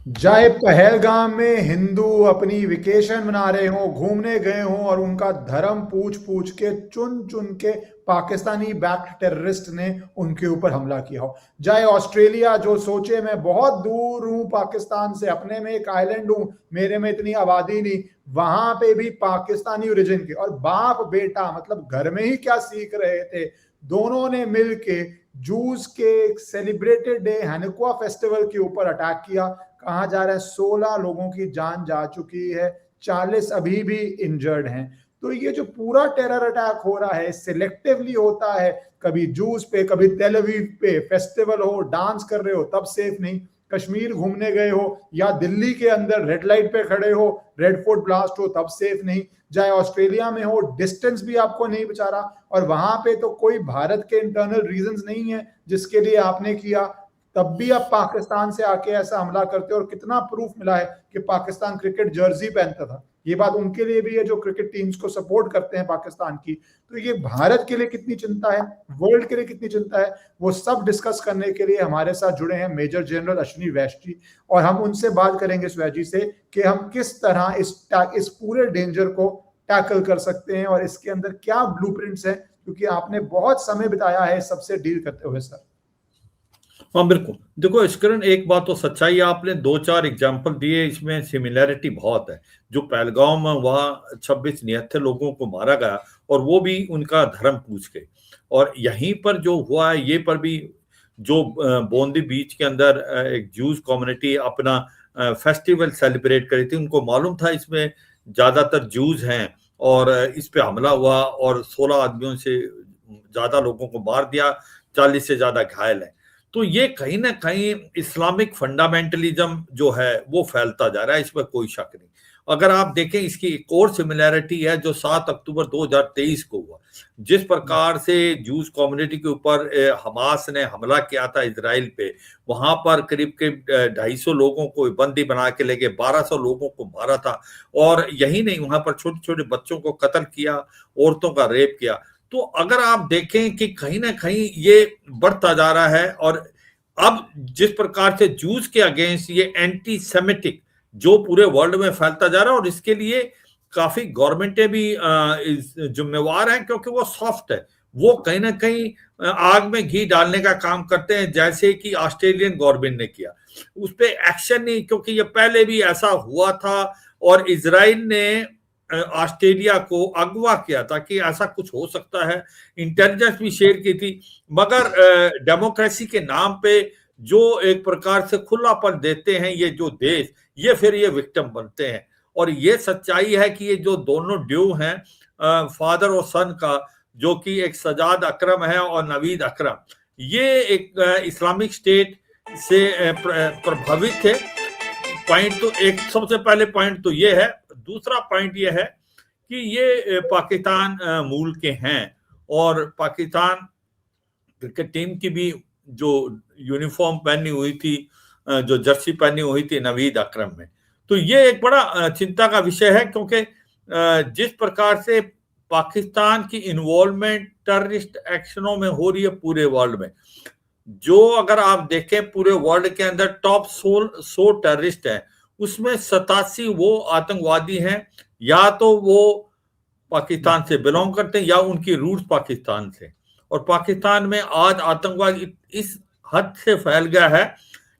जाए पहलगाम में हिंदू अपनी वेकेशन मना रहे हों, घूमने गए हों और उनका धर्म पूछ पूछ के चुन चुन के पाकिस्तानी बैक्ड टेररिस्ट ने उनके ऊपर हमला किया हो। जाए ऑस्ट्रेलिया जो सोचे मैं बहुत दूर हूं पाकिस्तान से, अपने में एक आइलैंड हूं, मेरे में इतनी आबादी नहीं, वहां पे भी पाकिस्तानी ओरिजिन के और बाप बेटा मतलब घर में ही क्या सीख रहे थे, दोनों ने मिलके जूस के सेलिब्रेटेड डे हैनुका फेस्टिवल के ऊपर अटैक किया। कहा जा रहा है 16 लोगों की जान जा चुकी है, 40 अभी भी इंजर्ड हैं। तो ये जो पूरा टेरर अटैक हो रहा है सिलेक्टिवली होता है, कभी जूस पे, कभी तेल अवीव पे फेस्टिवल हो, डांस कर रहे हो तब सेफ नहीं, कश्मीर घूमने गए हो या दिल्ली के अंदर रेड लाइट पे खड़े हो, रेड फोर्ट ब्लास्ट हो तब सेफ नहीं, चाहे ऑस्ट्रेलिया में हो डिस्टेंस भी आपको नहीं बचा रहा, और वहां पे तो कोई भारत के इंटरनल रीजंस नहीं है जिसके लिए आपने किया, तब भी आप पाकिस्तान से आके ऐसा हमला करते हो। और कितना प्रूफ मिला है कि पाकिस्तान क्रिकेट जर्सी पहनता था, ये बात उनके लिए भी है जो क्रिकेट टीम्स को सपोर्ट करते हैं पाकिस्तान की। तो ये भारत के लिए कितनी चिंता है, वर्ल्ड के लिए कितनी चिंता है, वो सब डिस्कस करने के लिए हमारे साथ जुड़े हैं मेजर जनरल अश्विनी वैष्टी, और हम उनसे बात करेंगे स्वैजी से कि हम किस तरह इस पूरे डेंजर को टैकल कर सकते हैं और इसके अंदर क्या ब्लूप्रिंट्स हैं, क्योंकि आपने बहुत समय बिताया है सबसे डील करते हुए सर। हाँ बिल्कुल, देखो इश्करन, एक बात तो सच्चाई है, आपने दो चार एग्जाम्पल दिए, इसमें सिमिलैरिटी बहुत है। जो पहलगाम में वहाँ 26 निहत्थे लोगों को मारा गया और वो भी उनका धर्म पूछ के, और यहीं पर जो हुआ है ये पर भी जो बोंदी बीच के अंदर एक जूस कम्युनिटी अपना फेस्टिवल सेलिब्रेट करी थी, उनको मालूम था इसमें ज्यादातर जूस हैं और इस पे हमला हुआ और 16 आदमियों से ज्यादा लोगों को मार दिया, 40 से ज्यादा घायल हैं। तो ये कहीं ना कहीं इस्लामिक फंडामेंटलिज्म जो है वो फैलता जा रहा है, इसमें कोई शक नहीं। अगर आप देखें, इसकी एक और सिमिलैरिटी है जो 7 अक्टूबर 2023 को हुआ, जिस प्रकार से जूस कम्युनिटी के ऊपर हमास ने हमला किया था इजराइल पे, वहां पर करीब करीब 250 लोगों को बंदी बना के लेके 1200 लोगों को मारा था, और यही नहीं, वहां पर छोटे छोटे बच्चों को कत्ल किया, औरतों का रेप किया। तो अगर आप देखें कि कहीं ना कहीं ये बढ़ता जा रहा है, और अब जिस प्रकार से जूस के अगेंस्ट ये एंटी सेमेटिक जो पूरे वर्ल्ड में फैलता जा रहा है, और इसके लिए काफी गवर्नमेंटें भी जिम्मेवार हैं, क्योंकि वो सॉफ्ट है, वो कहीं ना कहीं आग में घी डालने का काम करते हैं, जैसे कि ऑस्ट्रेलियन गवर्नमेंट ने किया। उस पर एक्शन नहीं, क्योंकि ये पहले भी ऐसा हुआ था और इसराइल ने ऑस्ट्रेलिया को अगवा किया था कि ऐसा कुछ हो सकता है, इंटेलिजेंस भी शेयर की थी, मगर डेमोक्रेसी के नाम पे जो एक प्रकार से खुलापन देते हैं ये जो देश, ये फिर ये विक्टिम बनते हैं। और ये सच्चाई है कि ये जो दोनों ड्यू हैं, फादर और सन का, जो कि एक सजाद अकरम है और नवीद अकरम, ये एक इस्लामिक स्टेट से प्रभावित थे। पॉइंट तो एक, सबसे पहले पॉइंट तो ये है। दूसरा पॉइंट ये है कि ये पाकिस्तान मूल के हैं, और पाकिस्तान क्रिकेट टीम की भी जो यूनिफॉर्म पहनी हुई थी, जो जर्सी पहनी हुई थी नवीद अकरम में, तो ये एक बड़ा चिंता का विषय है, क्योंकि जिस प्रकार से पाकिस्तान की इन्वॉल्वमेंट टेररिस्ट एक्शनों में हो रही है पूरे वर्ल्ड में, जो अगर आप देखें पूरे वर्ल्ड के अंदर टॉप 100 टेररिस्ट हैं, उसमें 87 वो आतंकवादी हैं, या तो वो पाकिस्तान से बिलोंग करते हैं या उनकी रूट्स पाकिस्तान से। और पाकिस्तान में आज आतंकवाद इस हद से फैल गया है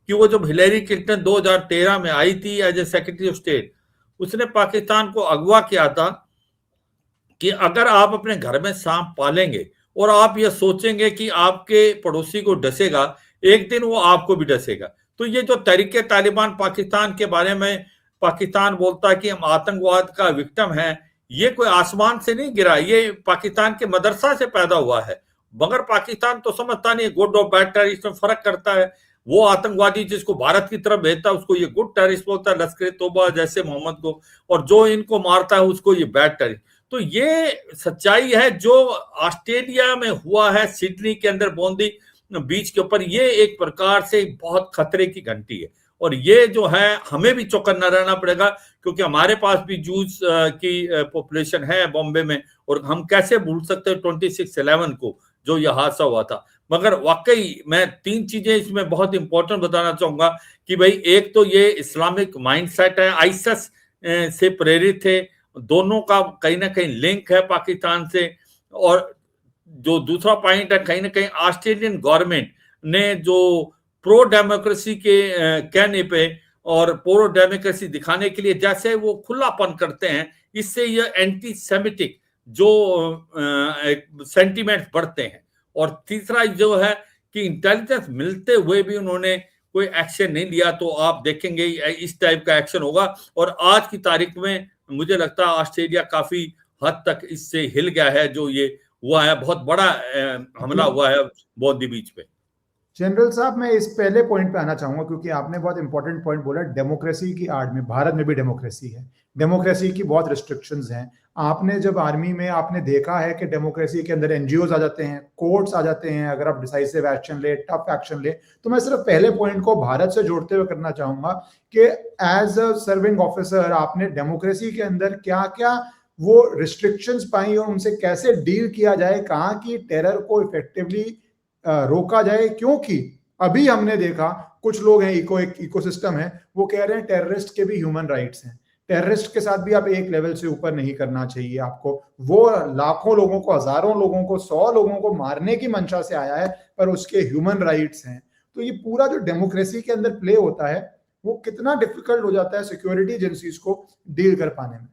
कि वो जब हिलेरी क्लिंटन 2013 में आई थी as a secretary of state, उसने पाकिस्तान को अगवा किया था कि अगर आप अपने घर में सांप पालेंगे और आप ये सोचेंगे कि आपके पड़ोसी को डसेगा, एक दिन वो आपको भी डसेगा। तो ये जो तहरीके तालिबान पाकिस्तान के बारे में पाकिस्तान बोलता है कि हम आतंकवाद का विक्टिम हैं, ये कोई आसमान से नहीं गिरा, ये पाकिस्तान के मदरसा से पैदा हुआ है। मगर पाकिस्तान तो समझता नहीं, गुड और बैड टेररिस्ट में फर्क करता है। वो आतंकवादी जिसको भारत की तरफ भेजता है उसको ये गुड टेररिस्ट बोलता है, लश्कर तोबा जैसे मोहम्मद को, और जो इनको मारता है उसको ये बैड टेररिस्ट। तो ये सच्चाई है जो ऑस्ट्रेलिया में हुआ है, सिडनी के अंदर बोंदी बीच के ऊपर, ये एक प्रकार से बहुत खतरे की घंटी है। और ये जो है हमें भी चौकन्ना रहना पड़ेगा, क्योंकि हमारे पास भी जूस की पॉपुलेशन है बॉम्बे में, और हम कैसे भूल सकते हैं 26/11 को, जो यह हादसा हुआ था। मगर वाकई मैं 3 चीजें इसमें बहुत इंपॉर्टेंट बताना चाहूंगा कि भाई एक तो ये इस्लामिक माइंडसेट है, आईएसएस से प्रेरित थे, दोनों का कहीं ना कहीं लिंक है पाकिस्तान से। और जो दूसरा पॉइंट है, कहीं ना कहीं ऑस्ट्रेलियन गवर्नमेंट ने जो प्रो डेमोक्रेसी के कहने पे और प्रो डेमोक्रेसी दिखाने के लिए जैसे वो खुलापन करते हैं, इससे ये एंटी सेमिटिक जो सेंटिमेंट बढ़ते हैं। और तीसरा जो है कि इंटेलिजेंस मिलते हुए भी उन्होंने कोई एक्शन नहीं लिया, तो आप देखेंगे इस टाइप का एक्शन होगा। और आज की तारीख में मुझे लगता है ऑस्ट्रेलिया काफी हद तक इससे हिल गया है, जो ये हुआ है, बहुत बड़ा हमला हुआ है बौद्ध बीच पे। जनरल साहब, मैं इस पहले पॉइंट पे आना चाहूंगा क्योंकि आपने बहुत इंपॉर्टेंट पॉइंट बोला। डेमोक्रेसी की आड़ में भारत में भी डेमोक्रेसी है, डेमोक्रेसी की बहुत रिस्ट्रिक्शंस हैं। आपने जब आर्मी में आपने देखा है कि डेमोक्रेसी के अंदर एनजीओज आ जाते हैं, कोर्ट्स आ जाते हैं, अगर आप डिसाइसिव एक्शन ले, टफ एक्शन ले। तो मैं सिर्फ पहले पॉइंट को भारत से जोड़ते हुए करना चाहूंगा कि एज अ सर्विंग ऑफिसर आपने डेमोक्रेसी के अंदर क्या क्या वो रिस्ट्रिक्शंस पाई और उनसे कैसे डील किया जाए, कहाँ की टेरर को इफेक्टिवली रोका जाए। क्योंकि अभी हमने देखा कुछ लोग हैं, इकोसिस्टम है, वो कह रहे हैं टेररिस्ट के भी ह्यूमन राइट्स हैं, टेररिस्ट के साथ भी आप एक लेवल से ऊपर नहीं करना चाहिए आपको। वो लाखों लोगों को, हजारों लोगों को, 100 लोगों को मारने की मंशा से आया है, पर उसके ह्यूमन राइट्स हैं। तो ये पूरा जो डेमोक्रेसी के अंदर प्ले होता है वो कितना डिफिकल्ट हो जाता है सिक्योरिटी एजेंसीज को डील कर पाने में।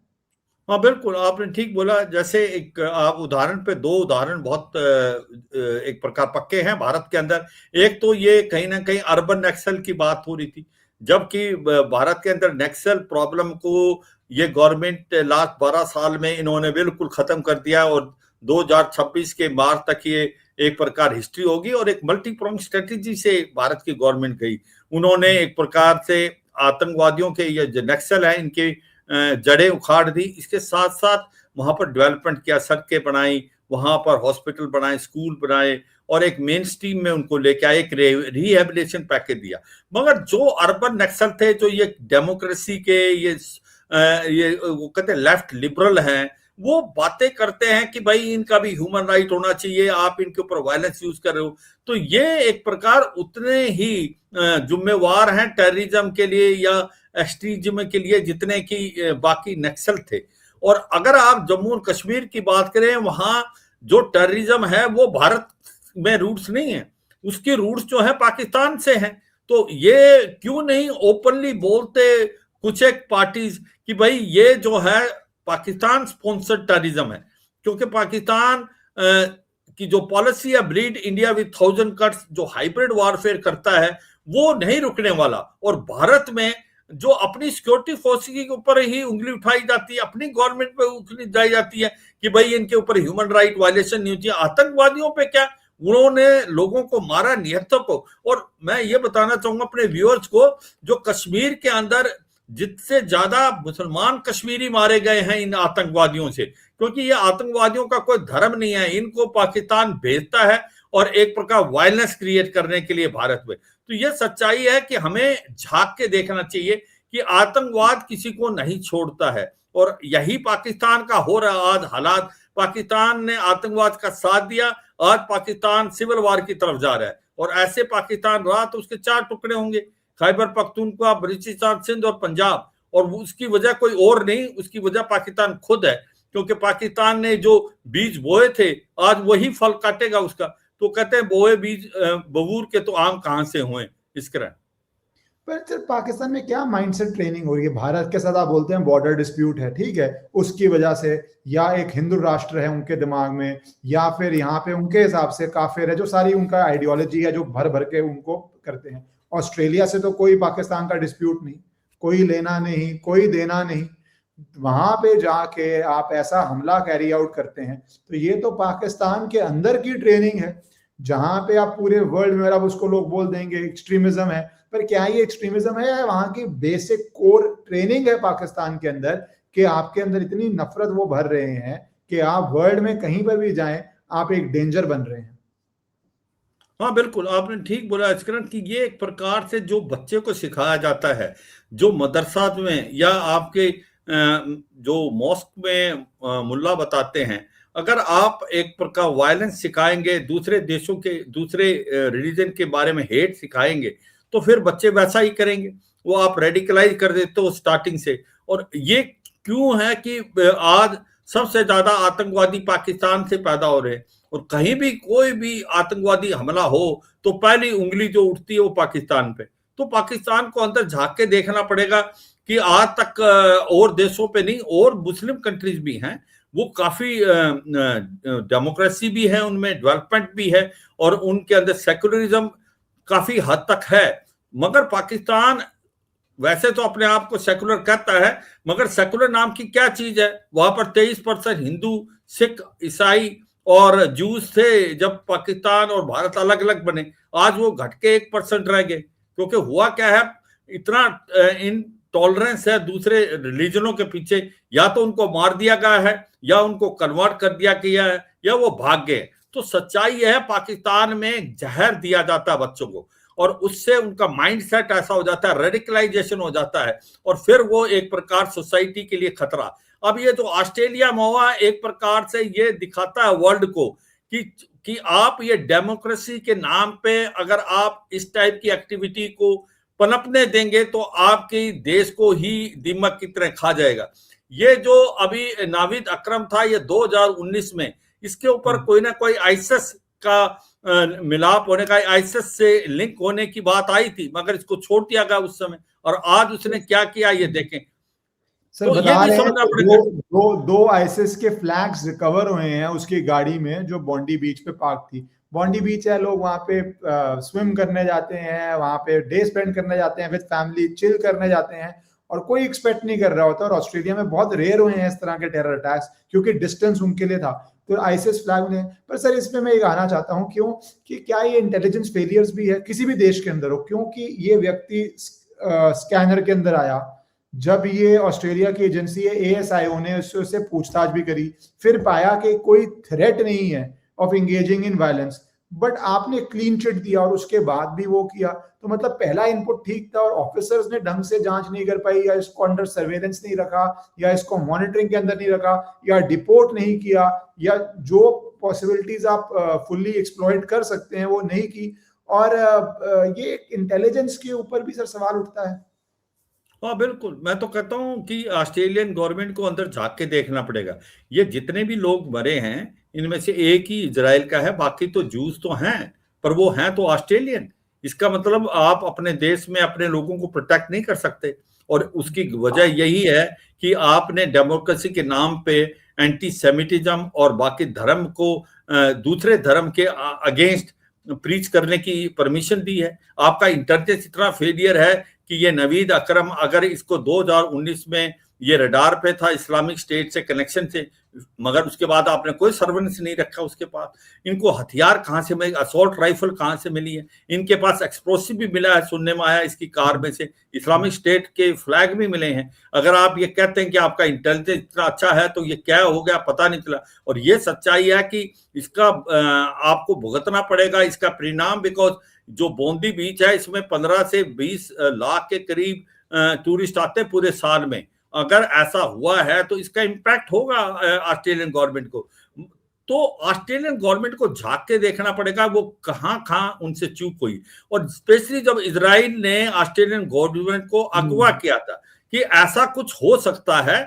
हाँ बिल्कुल, आपने ठीक बोला। जैसे एक आप उदाहरण पे, 2 उदाहरण बहुत एक प्रकार पक्के हैं भारत के अंदर। एक तो ये कहीं ना कहीं अर्बन नक्सल की बात हो रही थी, जबकि भारत के अंदर नक्सल प्रॉब्लम को ये गवर्नमेंट लास्ट 12 साल में इन्होंने बिल्कुल खत्म कर दिया, और 2026 के मार्च तक ये एक प्रकार हिस्ट्री होगी। और एक मल्टी प्रोंग स्ट्रेटेजी से भारत की गवर्नमेंट गई। उन्होंने एक प्रकार से आतंकवादियों के, ये जो नक्सल है, इनके जड़ें उखाड़ दी। इसके साथ साथ वहां पर डेवलपमेंट किया, सड़कें बनाई, वहां पर हॉस्पिटल बनाए, स्कूल बनाए, और एक मेन स्ट्रीम में उनको लेके आए, एक रिहेबिलिटेशन पैकेज दिया। मगर जो अर्बन नक्सल थे, जो ये डेमोक्रेसी के ये वो कहते हैं लेफ्ट लिबरल हैं, वो बातें करते हैं कि भाई इनका भी ह्यूमन राइट होना चाहिए, आप इनके ऊपर वायलेंस यूज कर रहे हो। तो ये एक प्रकार उतने ही जिम्मेवार हैं टेररिज्म के लिए या एक्सट्रीमिज्म के लिए जितने की बाकी नक्सल थे। और अगर आप जम्मू और कश्मीर की बात करें, वहां जो टेररिज्म है वो भारत में रूट्स नहीं है, उसके रूट्स जो है पाकिस्तान से हैं। तो ये क्यों नहीं ओपनली बोलते कुछ एक पार्टीज कि भाई ये जो है पाकिस्तान स्पॉन्सर्ड टेररिज्म है। क्योंकि पाकिस्तान की जो पॉलिसी है, ब्लीड इंडिया विद 1000 कट्स, जो हाइब्रिड वॉरफेयर करता है, वो नहीं रुकने वाला। और भारत में जो अपनी सिक्योरिटी फोर्स के ऊपर ही उंगली उठाई जाती है, अपनी गवर्नमेंट पे उंगली जाई जाती है कि भाई इनके ऊपर ह्यूमन राइट वायलेशन नहीं होती है। आतंकवादियों पे क्या, उन्होंने लोगों को मारा, निहत्थों को। और मैं ये बताना चाहूंगा अपने व्यूअर्स को, जो कश्मीर के अंदर जितने ज्यादा मुसलमान कश्मीरी मारे गए हैं इन आतंकवादियों से, क्योंकि ये आतंकवादियों का कोई धर्म नहीं है, इनको पाकिस्तान भेजता है और एक प्रकार वायलेंस क्रिएट करने के लिए भारत में। तो ये सच्चाई है कि हमें झांक के देखना चाहिए कि आतंकवाद किसी को नहीं छोड़ता है। और यही पाकिस्तान का हो रहा आज हालात। पाकिस्तान ने आतंकवाद का साथ दिया, आज पाकिस्तान सिविल वार की तरफ जा रहा है। और ऐसे पाकिस्तान रहा तो उसके 4 टुकड़े होंगे, खैबर पख्तूनख्वा, बलूचिस्तान, सिंध और पंजाब। और उसकी वजह कोई और नहीं, उसकी वजह पाकिस्तान खुद है। क्योंकि पाकिस्तान ने जो बीज बोए थे, आज वही फल काटेगा उसका। तो कहते हैं बोए बीज बबूर के तो आम कहां से हुए, इस तरह। पर सर, पाकिस्तान में क्या माइंडसेट ट्रेनिंग हो रही है? भारत के साथ आप बोलते हैं बॉर्डर डिस्प्यूट है, ठीक है, उसकी वजह से, या एक हिंदू राष्ट्र है उनके दिमाग में, या फिर यहाँ पे उनके हिसाब से काफिर है, जो सारी उनका आइडियोलॉजी है जो भर भर के उनको करते हैं। ऑस्ट्रेलिया से तो कोई पाकिस्तान का डिस्प्यूट नहीं, कोई लेना नहीं, कोई देना नहीं। वहां पे जाके आप ऐसा हमला कैरी आउट करते हैं, तो ये तो पाकिस्तान के अंदर की ट्रेनिंग है, जहां पे आप पूरे वर्ल्ड में, अब उसको लोग बोल देंगे एक्सट्रीमिज्म है, पर क्या ये एक्सट्रीमिज्म है या वहां की बेसिक कोर ट्रेनिंग है पाकिस्तान के अंदर कि आपके अंदर इतनी नफरत वो भर रहे हैं कि आप वर्ल्ड में कहीं पर भी जाएं आप एक डेंजर बन रहे हैं। हाँ बिल्कुल, आपने ठीक बोला अस्करन कि ये एक प्रकार से जो बच्चे को सिखाया जाता है, जो मदरसा में या आपके जो मॉस्क में मुल्ला बताते हैं, अगर आप एक प्रकार वायलेंस सिखाएंगे, दूसरे देशों के दूसरे रिलीजन के बारे में हेट सिखाएंगे, तो फिर बच्चे वैसा ही करेंगे। वो आप रेडिकलाइज कर देते हो स्टार्टिंग से। और ये क्यों है कि आज सबसे ज्यादा आतंकवादी पाकिस्तान से पैदा हो रहे हैं, और कहीं भी कोई भी आतंकवादी हमला हो तो पहली उंगली जो उठती है वो पाकिस्तान पे। तो पाकिस्तान को अंदर झांक के देखना पड़ेगा कि आज तक और देशों पे नहीं, और मुस्लिम कंट्रीज भी हैं, वो काफी डेमोक्रेसी भी है, उनमें डेवलपमेंट भी है, और उनके अंदर सेकुलरिज्म काफी हद तक है। मगर पाकिस्तान वैसे तो अपने आप को सेकुलर कहता है, मगर सेकुलर नाम की क्या चीज है? वहां पर 23% हिंदू, सिख, ईसाई और जूस थे जब पाकिस्तान और भारत अलग अलग बने। आज वो घट के 1% रह गए, क्योंकि हुआ क्या है, इतना इन टॉलरेंस है दूसरे रिलीजनों के पीछे, या तो उनको मार दिया गया है, या उनको कन्वर्ट कर दिया गया है, या वो भाग गए। तो सच्चाई है, पाकिस्तान में जहर दिया जाता है बच्चों को, और उससे उनका माइंडसेट ऐसा हो जाता है, रेडिकलाइजेशन हो जाता है, और फिर वो एक प्रकार सोसाइटी के लिए खतरा। अब ये जो ऑस्ट्रेलिया में हुआ, एक प्रकार से ये दिखाता है वर्ल्ड को कि आप ये डेमोक्रेसी के नाम पे अगर आप इस टाइप की एक्टिविटी को पनपने देंगे तो आपके देश को ही दीमक की तरह खा जाएगा। ये जो अभी नाविद अकरम था, ये 2019 में इसके ऊपर कोई ना कोई आईएसएस का मिलाप होने का, आईएसएस से लिंक होने की बात आई थी, मगर इसको छोड़ दिया गया उस समय, और आज उसने क्या किया ये देखें। सर तो बता ये भी रहे हैं समझना कि पड़ेगा। दो आईएसएस के फ्लैग्स रिकवर हुए हैं उसकी गाड़ी में, जो बॉन्डी बीच पे पार्क थी। बॉन्डी बीच है, लोग वहां पे स्विम करने जाते हैं, वहां पे डे स्पेंड करने जाते हैं, विद फैमिली चिल करने जाते हैं, और कोई एक्सपेक्ट नहीं कर रहा होता। और ऑस्ट्रेलिया में बहुत रेयर हुए हैं इस तरह के टेरर अटैक्स, क्योंकि डिस्टेंस उनके लिए था। तो आईएसएस फ्लैग ने, पर सर इसमें मैं ये कहना चाहता हूँ, क्यों कि क्या ये इंटेलिजेंस फेलियर्स भी है किसी भी देश के अंदर हो? क्योंकि ये व्यक्ति स्कैनर के अंदर आया, जब ये ऑस्ट्रेलिया की एजेंसी है एएसआईओ ने उससे पूछताछ भी करी, फिर पाया कि कोई थ्रेट नहीं है of engaging in violence, but आपने क्लीन चिट दिया और उसके बाद भी वो किया। तो मतलब पहला इनपुट ठीक था और ऑफिसर्स ने ढंग से जांच नहीं कर पाई, या इसको अंडर सर्वेलेंस नहीं रखा, या इसको मॉनिटरिंग के अंदर नहीं रखा, या डिपोर्ट नहीं किया, या जो पॉसिबिलिटीज आप फुल्ली एक्सप्लॉइट कर सकते हैं वो नहीं की। और ये इंटेलिजेंस के ऊपर भी सर सवाल उठता है। हाँ बिल्कुल, मैं तो कहता हूँ कि ऑस्ट्रेलियन गवर्नमेंट को अंदर झांक के देखना पड़ेगा। ये जितने भी लोग मरे हैं, इनमें से एक ही इजराइल का है, बाकी तो जूस तो हैं, पर वो हैं तो ऑस्ट्रेलियन। इसका मतलब आप अपने देश में अपने लोगों को प्रोटेक्ट नहीं कर सकते, और उसकी वजह यही है कि आपने डेमोक्रेसी के नाम पे एंटी सेमिटिज्म और बाकी धर्म को दूसरे धर्म के अगेंस्ट प्रीच करने की परमिशन दी है। आपका इंटेलिजेंस इतना फेलियर है कि ये नवीद अकरम, अगर इसको 2019 में ये रडार पे था इस्लामिक स्टेट से कनेक्शन से, मगर उसके बाद आपने कोई सर्वेलेंस नहीं रखा उसके पास। इनको हथियार कहाँ से मिले, असॉल्ट राइफल कहाँ से मिली है, इनके पास एक्सप्लोसिव भी मिला है, सुनने में आया इसकी कार में से इस्लामिक स्टेट के फ्लैग भी मिले हैं। अगर आप ये कहते हैं कि आपका इंटेलिजेंस इतना अच्छा है तो ये क्या हो गया पता नहीं चला। और ये सच्चाई है कि इसका आपको भुगतना पड़ेगा इसका परिणाम, बिकॉज जो बोंदी बीच है इसमें 15 से 20 लाख के करीब टूरिस्ट आते हैं पूरे साल में। अगर ऐसा हुआ है तो इसका इम्पैक्ट होगा ऑस्ट्रेलियन गवर्नमेंट को। तो ऑस्ट्रेलियन गवर्नमेंट को झांक के देखना पड़ेगा वो कहाँ उनसे चूक हुई। और स्पेशली जब इजराइल ने ऑस्ट्रेलियन गवर्नमेंट को अगवा किया था कि ऐसा कुछ हो सकता है,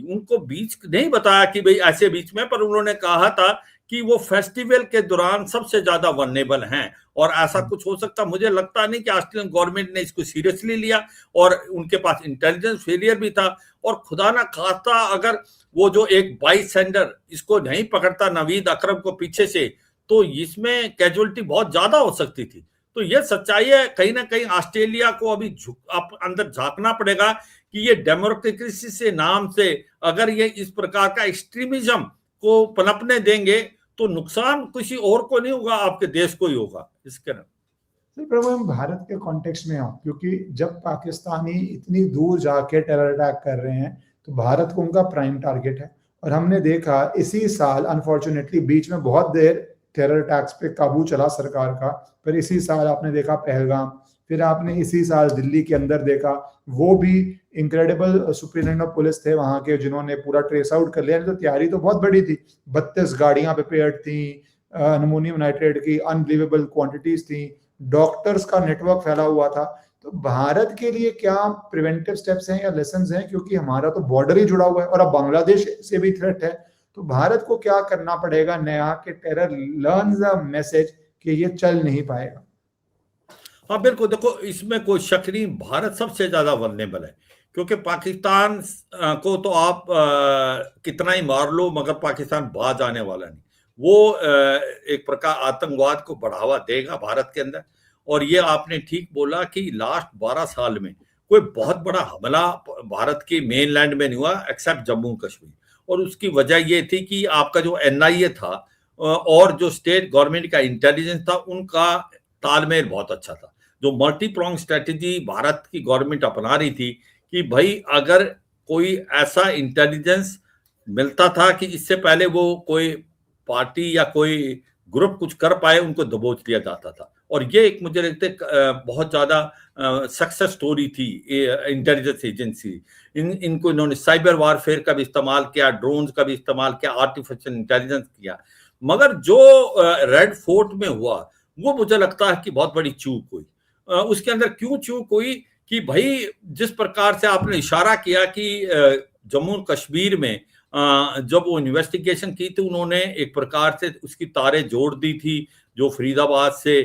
उनको बीच नहीं बताया कि भाई ऐसे बीच में, पर उन्होंने कहा था कि वो फेस्टिवल के दौरान सबसे ज्यादा वनरेबल हैं, और ऐसा कुछ हो सकता। मुझे लगता नहीं कि ऑस्ट्रेलियन गवर्नमेंट ने इसको सीरियसली लिया, और उनके पास इंटेलिजेंस फेलियर भी था। और खुदा ना खास्ता अगर वो जो एक बाइस सेंडर इसको नहीं पकड़ता नवीद अकरम को पीछे से, तो इसमें कैजुअलिटी बहुत ज्यादा हो सकती थी। तो ये सच्चाई है, कहीं ना कहीं ऑस्ट्रेलिया को अभी अंदर झांकना पड़ेगा कि ये डेमोक्रेसी से नाम से अगर ये इस प्रकार का एक्सट्रीमिज्म को पनपने देंगे तो नुकसान किसी और को नहीं होगा, आपके देश को ही होगा। इसके प्रभु हम भारत के कॉन्टेक्स्ट में आओ, क्योंकि जब पाकिस्तानी इतनी दूर जाके टेरर अटैक कर रहे हैं तो भारत को उनका प्राइम टारगेट है। और हमने देखा इसी साल अनफॉर्चुनेटली बीच में बहुत देर टेरर अटैक्स पे काबू चला सरकार का, पर इसी साल आपने देखा पहलगाम, फिर आपने इसी साल दिल्ली के अंदर देखा, वो भी इनक्रेडिबल सुप्रिंटेंडेंट ऑफ पुलिस थे वहां के, जिन्होंने पूरा ट्रेस आउट कर लिया। तो तैयारी तो बहुत बड़ी थी, 32 गाड़ियां प्रिपेयर्ड थी, अमोनियम नाइट्रेट की अनबिलीवेबल क्वांटिटीज थी, डॉक्टर्स का नेटवर्क फैला हुआ था। तो भारत के लिए क्या प्रिवेंटिव स्टेप्स हैं या लेसन्स हैं, क्योंकि हमारा तो बॉर्डर ही जुड़ा हुआ है और अब बांग्लादेश से भी थ्रेट है। तो भारत को क्या करना पड़ेगा नया कि टेरर लर्न द मैसेज कि ये चल नहीं पाएगा? हाँ बिल्कुल, देखो इसमें कोई शक नहीं, भारत सबसे ज्यादा वल्नरेबल है, क्योंकि पाकिस्तान को तो आप कितना ही मार लो मगर पाकिस्तान बाज आने वाला नहीं। वो एक प्रकार आतंकवाद को बढ़ावा देगा भारत के अंदर। और ये आपने ठीक बोला कि लास्ट 12 साल में कोई बहुत बड़ा हमला भारत के मेनलैंड में नहीं हुआ एक्सेप्ट जम्मू कश्मीर। और उसकी वजह ये थी कि आपका जो एनआईए था और जो स्टेट गवर्नमेंट का इंटेलिजेंस था, उनका तालमेल बहुत अच्छा था। जो मल्टी प्रोंग स्ट्रेटेजी भारत की गवर्नमेंट अपना रही थी कि भाई अगर कोई ऐसा इंटेलिजेंस मिलता था कि इससे पहले वो कोई पार्टी या कोई ग्रुप कुछ कर पाए, उनको दबोच लिया जाता था। और ये एक मुझे लगता है बहुत ज्यादा सक्सेस स्टोरी थी इंटेलिजेंस एजेंसी। इनको इन्होंने साइबर वारफेयर का भी इस्तेमाल किया, ड्रोन्स का भी इस्तेमाल किया, आर्टिफिशियल इंटेलिजेंस किया। मगर जो रेड फोर्ट में हुआ वो मुझे लगता है कि बहुत बड़ी चूक हुई। उसके अंदर क्यों चूक हुई कि भाई जिस प्रकार से आपने इशारा किया कि जम्मू कश्मीर में जब वो इन्वेस्टिगेशन की थी, उन्होंने एक प्रकार से उसकी तारें जोड़ दी थी जो फरीदाबाद से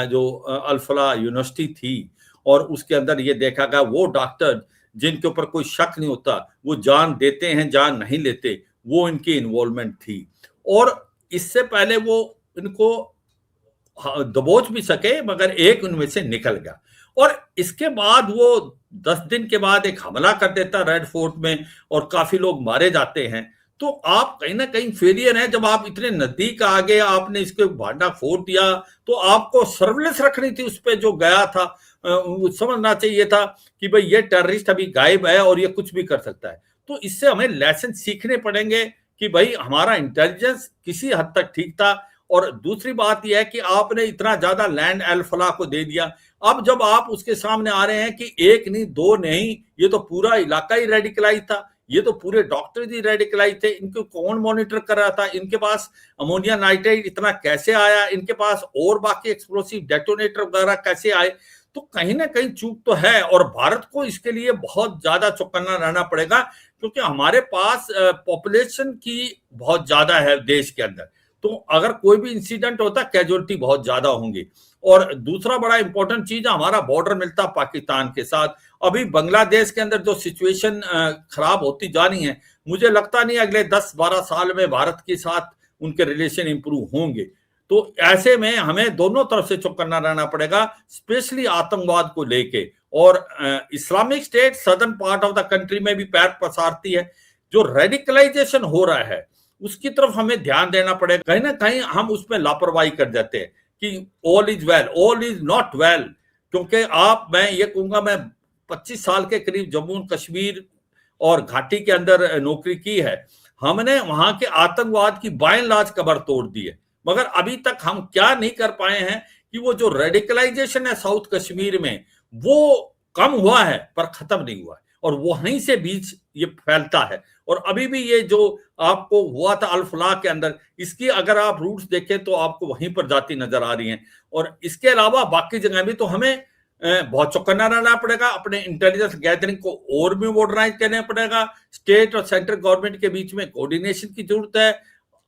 जो अल-फलाह यूनिवर्सिटी थी। और उसके अंदर ये देखा गया वो डॉक्टर जिनके ऊपर कोई शक नहीं होता, वो जान देते हैं जान नहीं लेते, वो इनकी इन्वॉल्वमेंट थी। और इससे पहले वो इनको दबोच भी सके, मगर एक उनमें से निकल गया। और इसके बाद वो 10 दिन के बाद एक हमला कर देता रेड फोर्ट में और काफी लोग मारे जाते हैं। तो आप कहीं ना कहीं फेलियर है। जब आप इतने नजदीक आ गए, आपने इसके भांडा फोड़ दिया, तो आपको सर्विलेंस रखनी थी उस पर जो गया था। समझना चाहिए था कि भाई ये टेररिस्ट अभी गायब है और ये कुछ भी कर सकता है। तो इससे हमें लेसन सीखने पड़ेंगे कि भाई हमारा इंटेलिजेंस किसी हद तक ठीक था। और दूसरी बात यह है कि आपने इतना ज्यादा लैंड अल-फलाह को दे दिया। अब जब आप उसके सामने आ रहे हैं कि एक नहीं दो नहीं, ये तो पूरा इलाका ही रेडिकलाइज था, ये तो पूरे डॉक्टर ही रेडिकलाइज थे, इनको कौन मॉनिटर कर रहा था, इनके पास अमोनिया नाइट्रेट इतना कैसे आया, इनके पास और बाकी एक्सप्लोसिव डेटोनेटर वगैरह कैसे आए। तो कहीं ना कहीं चूक तो है और भारत को इसके लिए बहुत ज्यादा चौकन्ना रहना पड़ेगा, क्योंकि हमारे पास पॉपुलेशन की बहुत ज्यादा है देश के अंदर। तो अगर कोई भी इंसिडेंट होता, कैजुअलिटी बहुत ज्यादा होंगी। और दूसरा बड़ा इंपॉर्टेंट चीज है, हमारा बॉर्डर मिलता पाकिस्तान के साथ। अभी बांग्लादेश के अंदर जो सिचुएशन खराब होती जा रही है, मुझे लगता नहीं अगले 10-12 साल में भारत के साथ उनके रिलेशन इंप्रूव होंगे। तो ऐसे में हमें दोनों तरफ से चौकन्ना रहना पड़ेगा, स्पेशली आतंकवाद को लेके। और Islamic state southern part of the country में भी पैर पसारती है। जो रेडिकलाइजेशन हो रहा है उसकी तरफ हमें ध्यान देना पड़ेगा। कहीं ना कहीं हम उसमें लापरवाही कर जाते हैं कि all is well, all is not well. क्योंकि मैं ये कहूंगा, मैं 25 साल के करीब जम्मू कश्मीर और घाटी के अंदर नौकरी की है। हमने वहां के आतंकवाद की बाय एंड लार्ज कबर तोड़ दी है, मगर अभी तक हम क्या नहीं कर पाए हैं कि वो जो रेडिकलाइजेशन है साउथ कश्मीर में, वो कम हुआ है पर खत्म नहीं हुआ है। और वहीं से बीच ये फैलता है। और अभी भी ये जो आपको हुआ था अल-फलाह के अंदर, इसकी अगर आप रूट्स देखें तो आपको वहीं पर जाती नजर आ रही हैं। और इसके अलावा बाकी जगह भी तो हमें बहुत चौकन्ना रहना पड़ेगा। अपने इंटेलिजेंस गैदरिंग को और भी मॉडर्नाइज करना पड़ेगा। स्टेट और सेंट्रल गवर्नमेंट के बीच में कोऑर्डिनेशन की जरूरत है।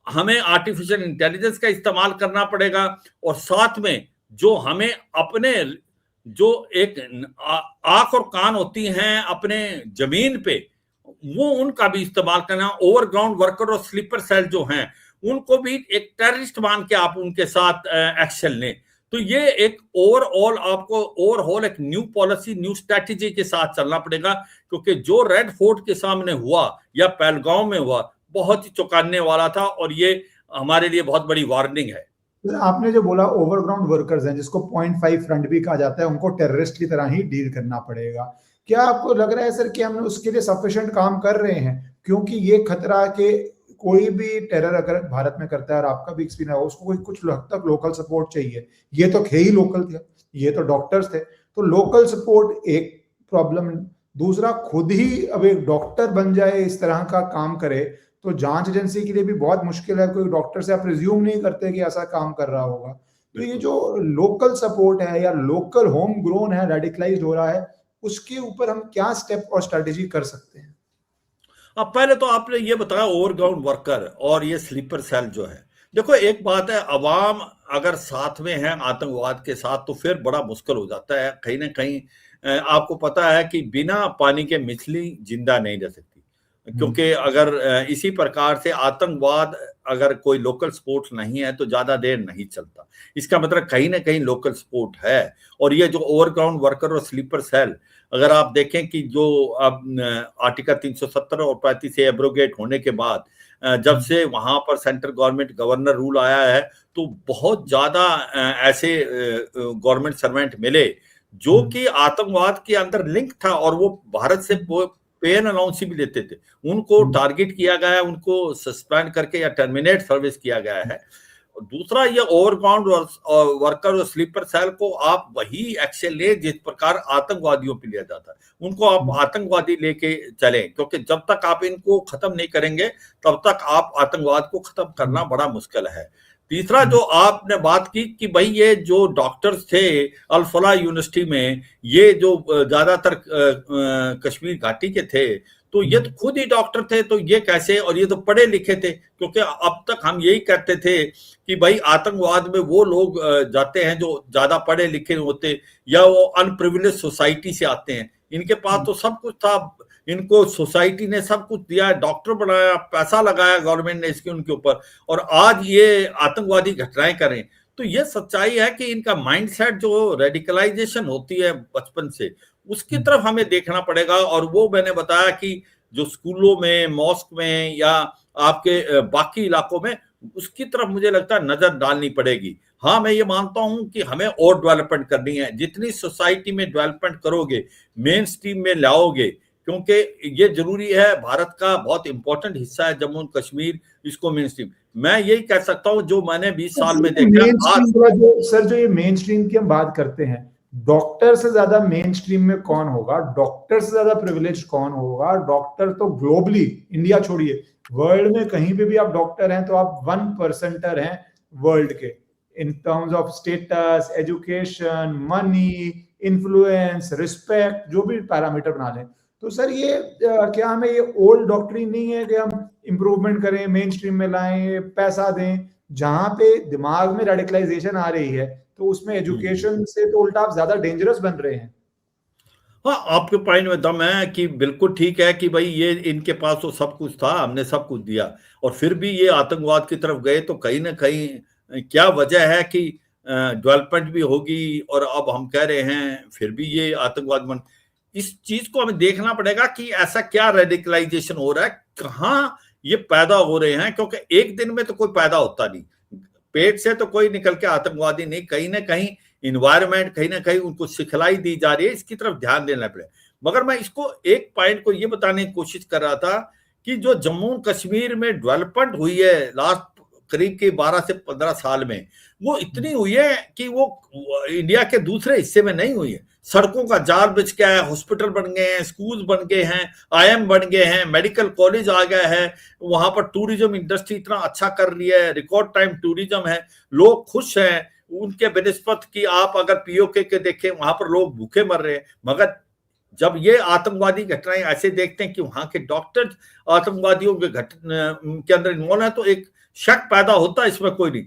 हमें आर्टिफिशियल इंटेलिजेंस का इस्तेमाल करना पड़ेगा। और साथ में जो हमें अपने जो एक आंख और कान होती हैं अपने जमीन पे, वो उनका भी इस्तेमाल करना। ओवरग्राउंड वर्कर और स्लीपर सेल जो हैं, उनको भी एक टेररिस्ट मान के आप उनके साथ एक्शन लें। तो ये एक ओवरऑल आपको ओवरऑल एक न्यू पॉलिसी, न्यू स्ट्रैटेजी के साथ चलना पड़ेगा। क्योंकि जो रेड फोर्ट के सामने हुआ या पहलगांव में हुआ, बहुत ही चौंकाने वाला था और ये हमारे लिए बहुत बड़ी वार्निंग है। आपने जो बोला ओवरग्राउंड वर्कर्स हैं, जिसको 0.5 फ्रंट भी कहा जाता है, उनको टेररिस्ट की तरह ही डील करना पड़ेगा। क्या आपको लग रहा है सर कि हम उसके लिए सफिशिएंट काम कर रहे हैं? क्योंकि ये खतरा कि कोई भी टेरर अगर भारत में करता है, और आपका भी एक्सपीरियंस है, उसको कुछ हद तक लोकल सपोर्ट चाहिए। ये तो थे ही लोकल थे, ये तो डॉक्टर्स थे। तो लोकल सपोर्ट एक प्रॉब्लम। दूसरा, खुद ही अब एक डॉक्टर बन जाए, इस तरह का काम करे, तो जांच एजेंसी के लिए भी बहुत मुश्किल है। कोई डॉक्टर से आप प्रिज्यूम नहीं करते कि ऐसा काम कर रहा होगा। तो ये बिल्कुल। जो लोकल सपोर्ट है या लोकल होम ग्रोन है, रेडिकलाइज्ड हो रहा है, उसके ऊपर हम क्या स्टेप और स्ट्रेटेजी कर सकते हैं? अब पहले तो आपने ये बताया ओवरग्राउंड वर्कर और ये स्लीपर सेल जो है। देखो एक बात है, अवाम अगर साथ में है आतंकवाद के साथ तो फिर बड़ा मुश्किल हो जाता है। कहीं ना कहीं आपको पता है कि बिना पानी के मछली जिंदा नहीं रह सकती, क्योंकि अगर इसी प्रकार से आतंकवाद अगर कोई लोकल सपोर्ट नहीं है तो ज्यादा देर नहीं चलता। इसका मतलब कहीं ना कहीं लोकल सपोर्ट है। और ये जो ओवरग्राउंड वर्कर और स्लीपर सेल, अगर आप देखें कि जो अब आर्टिकल 370 और 35 से एब्रोगेट होने के बाद जब से वहां पर सेंट्रल गवर्नमेंट गवर्नर रूल आया है, तो बहुत ज्यादा ऐसे गवर्नमेंट सर्वेंट मिले जो कि आतंकवाद के अंदर लिंक था और वो भारत से पे एंड अलाउंस भी लेते थे। उनको टारगेट किया गया है, उनको सस्पेंड करके या टर्मिनेट सर्विस किया गया है। दूसरा, ये ओवरग्राउंड वर्कर और स्लीपर सेल को आप वही एक्शन ले जिस प्रकार आतंकवादियों पे लिया जाता है। उनको आप आतंकवादी लेके चलें, क्योंकि जब तक आप इनको खत्म नहीं करेंगे तब तक आप आतंकवाद को खत्म करना बड़ा मुश्किल है। तीसरा, जो आपने बात की कि भाई ये जो डॉक्टर्स थे अल फलाह यूनिवर्सिटी में, ये जो ज्यादातर कश्मीर घाटी के थे, तो ये तो खुद ही डॉक्टर थे, तो ये कैसे? और ये तो पढ़े लिखे थे, क्योंकि अब तक हम यही कहते थे कि भाई आतंकवाद में वो लोग जाते हैं जो ज्यादा पढ़े लिखे होते या वो अनप्रिविलेज सोसाइटी से आते हैं। इनके पास तो सब कुछ था, इनको सोसाइटी ने सब कुछ दिया, डॉक्टर बनाया, पैसा लगाया गवर्नमेंट ने इसके उनके ऊपर, और आज ये आतंकवादी घटनाएं करें। तो ये सच्चाई है कि इनका माइंडसेट जो रेडिकलाइजेशन होती है बचपन से, उसकी तरफ हमें देखना पड़ेगा। और वो मैंने बताया कि जो स्कूलों में, मॉस्क में या आपके बाकी इलाकों में, उसकी तरफ मुझे लगता है नजर डालनी पड़ेगी। हाँ, मैं ये मानता हूं कि हमें और डेवलपमेंट करनी है। जितनी सोसाइटी में डेवलपमेंट करोगे, मेन स्ट्रीम में लाओगे, क्योंकि ये जरूरी है, भारत का बहुत इंपॉर्टेंट हिस्सा है जम्मू कश्मीर, इसको मेन स्ट्रीम। मैं यही कह सकता हूँ जो मैंने 20 साल में देखा मेन आज। स्ट्रीम का जो सर, जो ये मेन स्ट्रीम की हम बात करते हैं, डॉक्टर से ज्यादा मेन स्ट्रीम में कौन होगा? डॉक्टर से ज्यादा प्रिविलेज कौन होगा? डॉक्टर तो ग्लोबली, इंडिया छोड़िए, वर्ल्ड में कहीं पे भी आप डॉक्टर हैं तो आप 1% हैं वर्ल्ड के, in terms of status, education, money, influence, respect, जो भी पैरामीटर बना लें। तो सर ये क्या हमें ये ओल्ड डॉक्ट्रिन नहीं है कि हम इंप्रूवमेंट करें, मेन स्ट्रीम में लाएं, पैसा दें? जहां पे दिमाग में रेडिकलाइजेशन आ रही है तो उसमें एजुकेशन से तो उल्टा आप ज्यादा डेंजरस बन रहे हैं। हाँ, आपके पॉइंट में दम है कि बिल्कुल ठीक है कि भाई ये इनके पास तो सब कुछ था, हमने सब कुछ दिया, और फिर भी ये आतंकवाद की तरफ गए। तो कहीं ना कहीं क्या वजह है कि डेवलपमेंट भी होगी और अब हम कह रहे हैं फिर भी ये आतंकवाद बन। इस चीज को हमें देखना पड़ेगा कि ऐसा क्या रेडिकलाइजेशन हो रहा है, कहाँ ये पैदा हो रहे हैं, क्योंकि एक दिन में तो कोई पैदा होता नहीं, पेट से तो कोई निकल के आतंकवादी नहीं, कहीं ना कहीं इन्वायरमेंट, कहीं ना कहीं उनको सिखलाई दी जा रही है, इसकी तरफ ध्यान देना पड़े। मगर मैं इसको एक पॉइंट को ये बताने की कोशिश कर रहा था कि जो जम्मू कश्मीर में डेवलपमेंट हुई है लास्ट करीब के 12 से 15 साल में, वो इतनी हुई है कि वो इंडिया के दूसरे हिस्से में नहीं हुई है। सड़कों का जाल बिछ गया है, हॉस्पिटल बन गए हैं, स्कूल बन गए हैं, आईएम बन गए हैं, मेडिकल कॉलेज आ गया है, वहां पर टूरिज्म इंडस्ट्री इतना अच्छा कर रही है, रिकॉर्ड टाइम टूरिज्म है, लोग खुश हैं उनके बेनिस्बत की। आप अगर पीओके के देखें, वहां पर लोग भूखे मर रहे हैं। मगर जब ये आतंकवादी घटनाएं ऐसे देखते हैं कि वहां के डॉक्टर आतंकवादियों के के अंदर इन्वॉल्व है, तो एक शक पैदा होता है, इसमें कोई नहीं।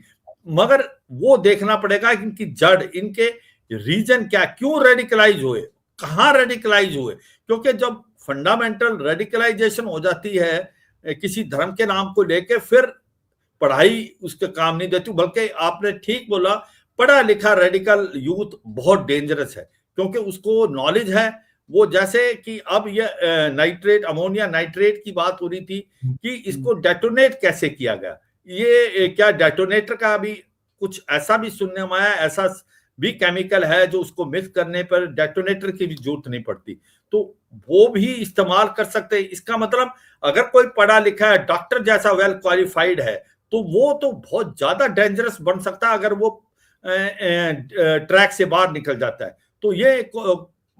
मगर वो देखना पड़ेगा कि इनकी जड़, इनके रीजन क्या, क्यों रेडिकलाइज हुए, कहाँ रेडिकलाइज हुए। क्योंकि जब फंडामेंटल रेडिकलाइजेशन हो जाती है किसी धर्म के नाम को लेके, फिर पढ़ाई उसके काम नहीं देती। बल्कि आपने ठीक बोला, पढ़ा लिखा रेडिकल यूथ बहुत डेंजरस है, क्योंकि उसको नॉलेज है। वो जैसे कि अब ये नाइट्रेट, अमोनिया नाइट्रेट की बात हो रही थी कि इसको डेटोनेट कैसे किया गया, ये क्या डेटोनेटर का भी कुछ ऐसा भी सुनने में आया, ऐसा भी केमिकल है जो उसको मिक्स करने पर डेटोनेटर की भी जरूरत नहीं पड़ती, तो वो भी इस्तेमाल कर सकते हैं। इसका मतलब अगर कोई पढ़ा लिखा है, डॉक्टर जैसा वेल क्वालिफाइड है, तो वो तो बहुत ज्यादा डेंजरस बन सकता है अगर वो ट्रैक से बाहर निकल जाता है। तो ये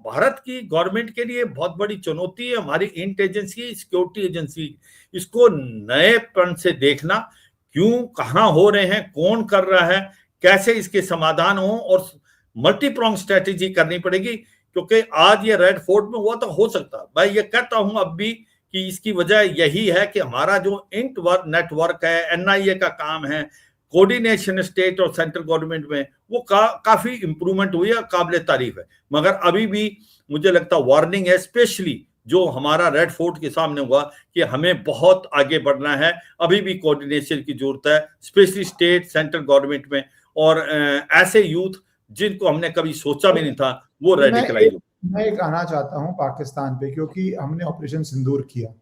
भारत की गवर्नमेंट के लिए बहुत बड़ी चुनौती है। हमारी इंटेलिजेंसी सिक्योरिटी एजेंसी इसको नएपन से देखना, क्यों, कहाँ हो रहे हैं, कौन कर रहा है, कैसे इसके समाधान हो, और मल्टी प्रोंग स्ट्रेटेजी करनी पड़ेगी। क्योंकि आज ये रेड फोर्ट में हुआ तो हो सकता, मैं ये कहता हूं अब भी कि इसकी वजह यही है कि हमारा जो नेटवर्क है, एनआईए का काम है, कोऑर्डिनेशन स्टेट और सेंट्रल गवर्नमेंट में, वो काफी इंप्रूवमेंट हुई है, काबिल तारीफ है। मगर अभी भी मुझे लगता वार्निंग है, स्पेशली जो हमारा रेड फोर्ट के सामने हुआ, कि हमें बहुत आगे बढ़ना है, अभी भी कोऑर्डिनेशन की जरूरत है, स्पेशली स्टेट सेंट्रल गवर्नमेंट में। और ऐसे यूथ जिनको हमने कभी सोचा भी नहीं था, वो रेडिकलाइज। मैं एक आना चाहता हूं पाकिस्तान पे, क्योंकि हमने ऑपरेशन सिंदूर किया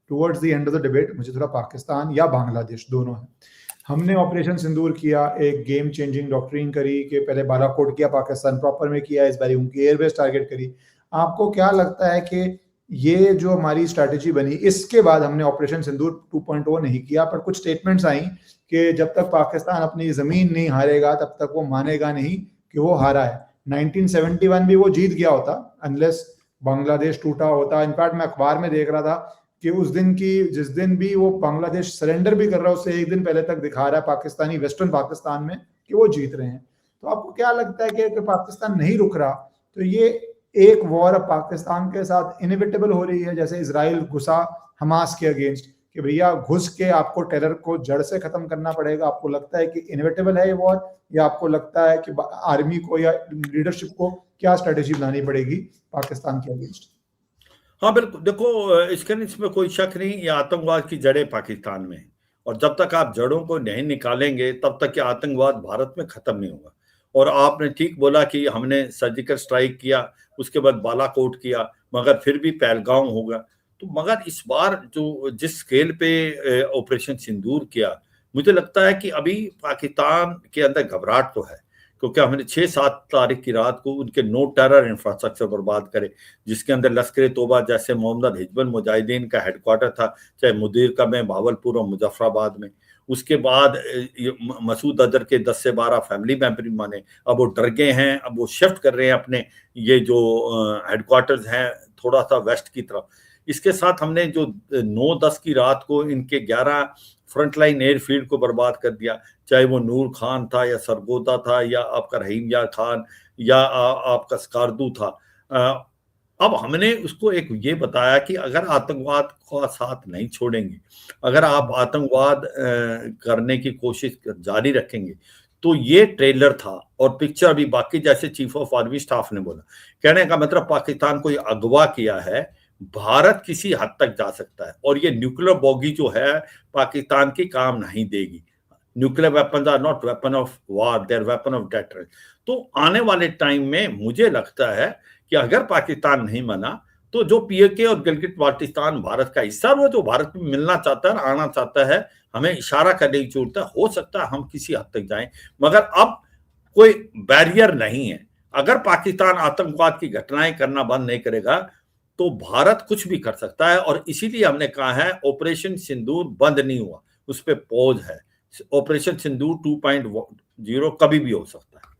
towards the end of the debate. मुझे थोड़ा पाकिस्तान या बांग्लादेश दोनों है, हमने ऑपरेशन सिंदूर किया, एक गेम चेंजिंग डॉक्ट्रिन करी कि पहले बालाकोट किया, पाकिस्तान प्रॉपर में किया, इस बार उनकी एयरबेस टारगेट करी। आपको क्या लगता है कि ये जो हमारी स्ट्रैटेजी बनी, इसके बाद हमने ऑपरेशन सिंदूर 2.0 नहीं किया, पर कुछ स्टेटमेंट्स आई कि जब तक पाकिस्तान अपनी जमीन नहीं हारेगा तब तक वो मानेगा नहीं कि वो हारा है। 1971 भी वो जीत गया होता अनलेस बांग्लादेश टूटा होता। इनफैक्ट मैं अखबार में देख रहा था कि उस दिन की, जिस दिन भी वो बांग्लादेश सरेंडर भी कर रहा है, उससे एक दिन पहले तक दिखा रहा है पाकिस्तानी वेस्टर्न पाकिस्तान में कि वो जीत रहे हैं। तो आपको क्या लगता है कि पाकिस्तान नहीं रुक रहा तो ये एक वॉर अब पाकिस्तान के साथ इनएविटेबल हो रही है, जैसे इजराइल घुसा हमास के अगेंस्ट कि भैया घुस के आपको टेरर को जड़ से खत्म करना पड़ेगा? आपको लगता है कि इनएविटेबल है ये वॉर, या आपको लगता है कि आर्मी को या लीडरशिप को क्या स्ट्रेटेजी बनानी पड़ेगी पाकिस्तान के अगेंस्ट? हाँ बिल्कुल, देखो इसमें कोई शक नहीं, ये आतंकवाद की जड़ें पाकिस्तान में है, और जब तक आप जड़ों को नहीं निकालेंगे तब तक ये आतंकवाद भारत में खत्म नहीं होगा। और आपने ठीक बोला कि हमने सर्जिकल स्ट्राइक किया, उसके बाद बालाकोट किया, मगर फिर भी पहलगाम होगा। तो मगर इस बार जो जिस स्केल पे ऑपरेशन सिंदूर किया, मुझे लगता है कि अभी पाकिस्तान के अंदर घबराहट तो है, क्योंकि हमने 6-7 तारीख की रात को उनके नो टेरर इंफ्रास्ट्रक्चर बर्बाद करे, जिसके अंदर लश्कर तोबा जैसे मोहम्मद हिजबुल मुजाहिदीन का हेडक्वार्टर था, चाहे मुदीर का में भावलपुर और मुजफ्फराबाद में। उसके बाद मसूद अजहर के 10 से 12 फैमिली मेंबर माने, अब वो डर गए हैं, अब वो शिफ्ट कर रहे हैं अपने ये जो हेडक्वार्टर्स हैं थोड़ा सा वेस्ट की तरफ। इसके साथ हमने जो 9-10 की रात को इनके 11 फ्रंटलाइन एयरफील्ड को बर्बाद कर दिया, चाहे वो नूर खान था या सरगोदा था या आपका रहीम यार खान या आपका स्कार्दू था। अब हमने उसको एक ये बताया कि अगर आतंकवाद का साथ नहीं छोड़ेंगे, अगर आप आतंकवाद करने की कोशिश जारी रखेंगे, तो ये ट्रेलर था और पिक्चर अभी बाकी, जैसे चीफ ऑफ आर्मी स्टाफ ने बोला, कहने का मतलब पाकिस्तान को ये अगवा किया है, भारत किसी हद तक जा सकता है, और ये न्यूक्लियर बॉगी जो है पाकिस्तान की काम नहीं देगी। Nuclear weapons are not weapon of war, they are weapon of deterrence. तो आने वाले टाइम में मुझे लगता है कि अगर पाकिस्तान नहीं माना तो जो पीओके और गिलगित बाल्टिस्तान भारत का हिस्सा, वो जो भारत में मिलना चाहता है, आना चाहता है, हमें इशारा करने की जरूरत है। हो सकता है हम किसी हद तक जाएं, मगर अब कोई बैरियर नहीं है। अगर पाकिस्तान आतंकवाद की घटनाएं करना बंद नहीं करेगा तो भारत कुछ भी कर सकता है, और इसीलिए हमने कहा है ऑपरेशन सिंदूर बंद नहीं हुआ, उस पर पॉज है। ऑपरेशन सिंदूर 2.0 कभी भी हो सकता है।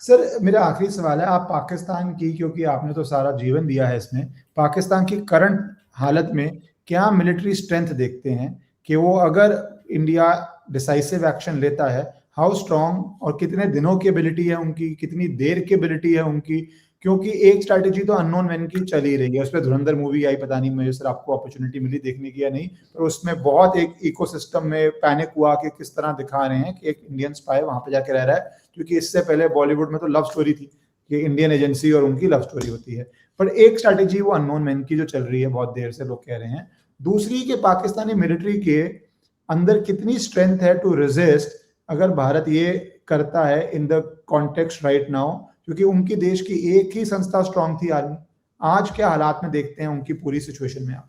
सर मेरा आखिरी सवाल है, आप पाकिस्तान की, क्योंकि आपने तो सारा जीवन दिया है इसमें, पाकिस्तान की करंट हालत में क्या मिलिट्री स्ट्रेंथ देखते हैं कि वो अगर इंडिया डिसाइसिव एक्शन लेता है, हाउ स्ट्रॉन्ग और कितने दिनों की एबिलिटी है उनकी, कितनी देर की एबिलिटी है उनकी? क्योंकि एक स्ट्रैटेजी तो अननोन मैन की चल ही रही है, उस पर धुरंधर मूवी आई, पता नहीं मुझे सर आपको अपॉर्चुनिटी मिली देखने की या नहीं, पर उसमें बहुत एक इकोसिस्टम में पैनिक हुआ कि किस तरह दिखा रहे हैं कि एक इंडियन स्पाई वहां पे जाके रह रहा है, क्योंकि इससे पहले बॉलीवुड में तो लव स्टोरी थी कि इंडियन एजेंसी और उनकी लव स्टोरी होती है। पर एक स्ट्रैटेजी वो अननोन मैन की जो चल रही है बहुत देर से, लोग कह रहे हैं। दूसरी के पाकिस्तानी मिलिट्री के अंदर कितनी स्ट्रेंथ है टू रेजिस्ट अगर भारत ये करता है in the context right now, क्योंकि उनकी देश की एक ही संस्था स्ट्रांग थी आर्मी। आज क्या हालात में देखते हैं उनकी पूरी सिचुएशन में आप?